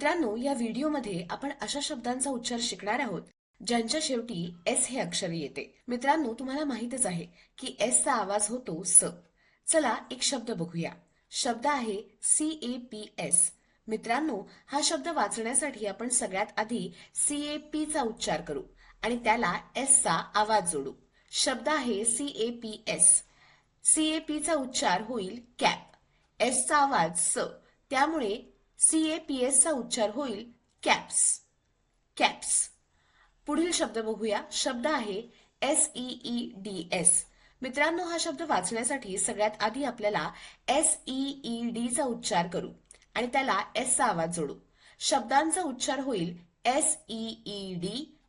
मित्रांनो, या व्हिडिओमध्ये आपण अशा शब्दांचा उच्चार शिकणार आहोत ज्यांच्या शेवटी एस हे अक्षर येते। मित्रांनो, तुम्हाला माहितच आहे की एस चा आवाज होतो स। चला एक शब्द बघूया। शब्द आहे CAPS। मित्रांनो, हा शब्द वाचण्यासाठी आपण सगळ्यात आधी CAP चा उच्चार करू आणि त्याला एस चा आवाज जोडू। शब्द आहे CAPS। CAP चा उच्चार होईल कॅप। एस चा आवाज स, त्यामुळे CAPS चा उच्चार होईल कॅप्स। कॅप्स। पुढील शब्द बघूया। शब्द आहे SEEDS। मित्रांनो, हा शब्द वाचण्यासाठी सगळ्यात आधी आपल्याला SEED चा उच्चार करू आणि त्याला एस चा आवाज जोडू। शब्दांचा उच्चार होईल SEED,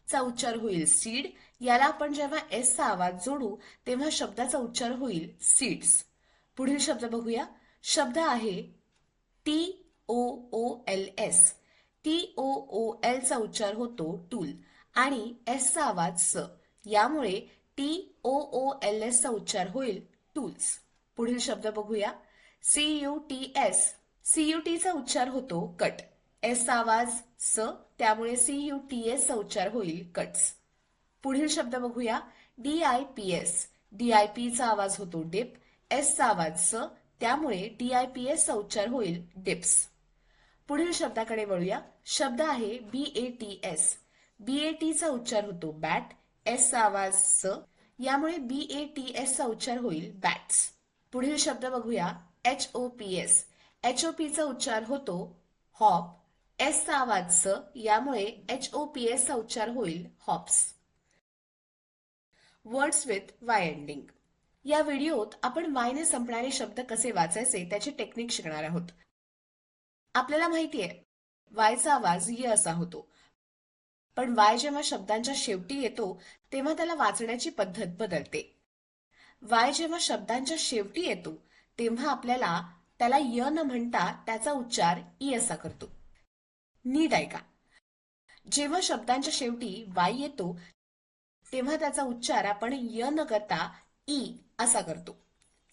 चा उच्चार होईल सीड। याला आपण जेव्हा एस चा आवाज जोडू तेव्हा शब्दाचा उच्चार होईल सीड्स। पुढील शब्द बघूया। शब्द आहे TOOLS। TOOL चा उच्चार होतो टूल आणि एस चा आवाज स, यामुळे TOOLS चा उच्चार होईल टूल्स। पुढील शब्द बघूया। CUTS। CUT चा उच्चार होतो कट। एस चा आवाज स, त्यामुळे CUTS चा उच्चार होईल कट्स। पुढील शब्द बघूया। DIPS। DIP चा आवाज होतो डिप। एस चा आवाज स, त्यामुळे DIPS चा उच्चार होईल डिप्स। पुढील शब्दाकडे वळूया। शब्द आहे BATS। BAT चा उच्चार होतो बॅट। एस चा आवाज स, यामुळे BATS चा उच्चार होईल बॅट्स। पुढील शब्द बघूया। HOPS। HOP चा उच्चार होतो हॉप। एस चा आवाज स, यामुळे HOPS चा उच्चार होईल hops. Words with Y ending. या व्हिडिओत आपण वाय ने संपणारे शब्द कसे वाचायचे त्याची टेक्निक शिकणार आहोत। आपल्याला माहितीये वायचा आवाज य असा होतो, पण वाय जेव्हा शब्दांच्या शेवटी येतो तेव्हा त्याला वाचण्याची पद्धत बदलते। वाय जेव्हा शब्दांच्या शेवटी येतो तेव्हा आपल्याला त्याला य न म्हणता त्याचा उच्चार ई असा करतो। नीट ऐका। जेव्हा शब्दांच्या शेवटी वाय येतो तेव्हा त्याचा उच्चार आपण य न करता ई असा करतो।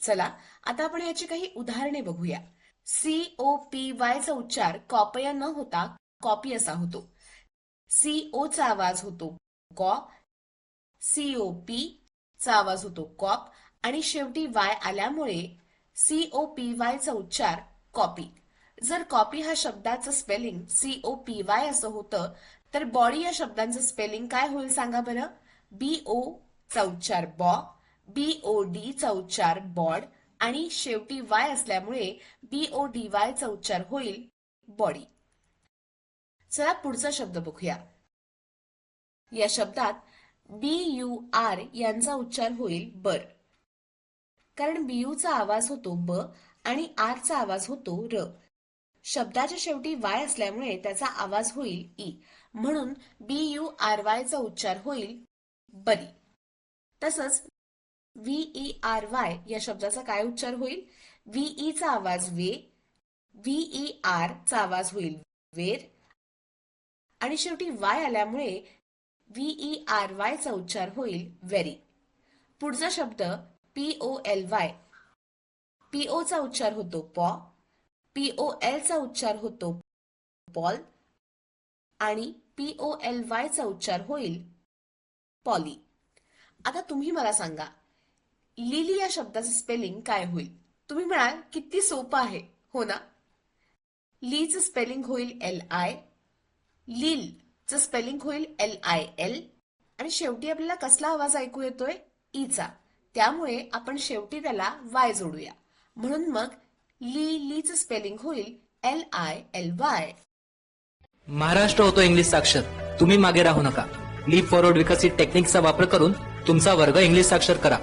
चला आता आपण याची काही उदाहरणे बघूया। COPY चा उच्चार कॉपया न होता कॉपी असा होतो। CO चा आवाज होतो कॉ। COP चा आवाज होतो कॉप आणि शेवटी वाय आल्यामुळे COPY चा उच्चार कॉपी। जर कॉपी हा शब्दाचं स्पेलिंग COPY असं होतं तर बॉडी या शब्दांचं स्पेलिंग काय होईल सांगा बरं। BO चा उच्चार बॉ, BOD चा उच्चार बॉड आणि शेवटी वाय असल्यामुळे BODY चा उच्चार होईल बॉडी। चला पुढचा शब्द बघूया। या शब्दात BUR यांचा उच्चार होईल बर, कारण BU चा आवाज होतो ब आणि आर चा आवाज होतो र। शब्दाच्या शेवटी वाय असल्यामुळे त्याचा आवाज होईल ई, म्हणून BURY चा उच्चार होईल बरी। तसंच VERY या शब्दाचा काय उच्चार होईल। VE चा आवाज वे, VER चा आवाज होईल वेर आणि शेवटी वाय आल्यामुळे VERY चा उच्चार होईल व्हेरी। पुढचा शब्द POLY। PO चा उच्चार होतो पॉ, POL चा उच्चार होतो पॉल आणि POLY चा उच्चार होईल पॉली। आता तुम्ही मला सांगा, लिली या शब्दाचं स्पेलिंग काय होईल। तुम्ही म्हणाल किती सोपं आहे, हो ना। लीचं स्पेलिंग होईल LI, लील चं स्पेलिंग होईल LIL आणि शेवटी आपल्याला कसला आवाज ऐकू येतोय ईचा, त्यामुळे आपण शेवटी त्याला वाय जोडूया, म्हणून मग लीचं स्पेलिंग होईल LILY। महाराष्ट्र होतो इंग्लिश साक्षर, तुम्ही मागे राहू नका। लीप फॉरवर्ड विकसित टेक्निकचा वापर करून तुमचा वर्ग इंग्लिश साक्षर करा।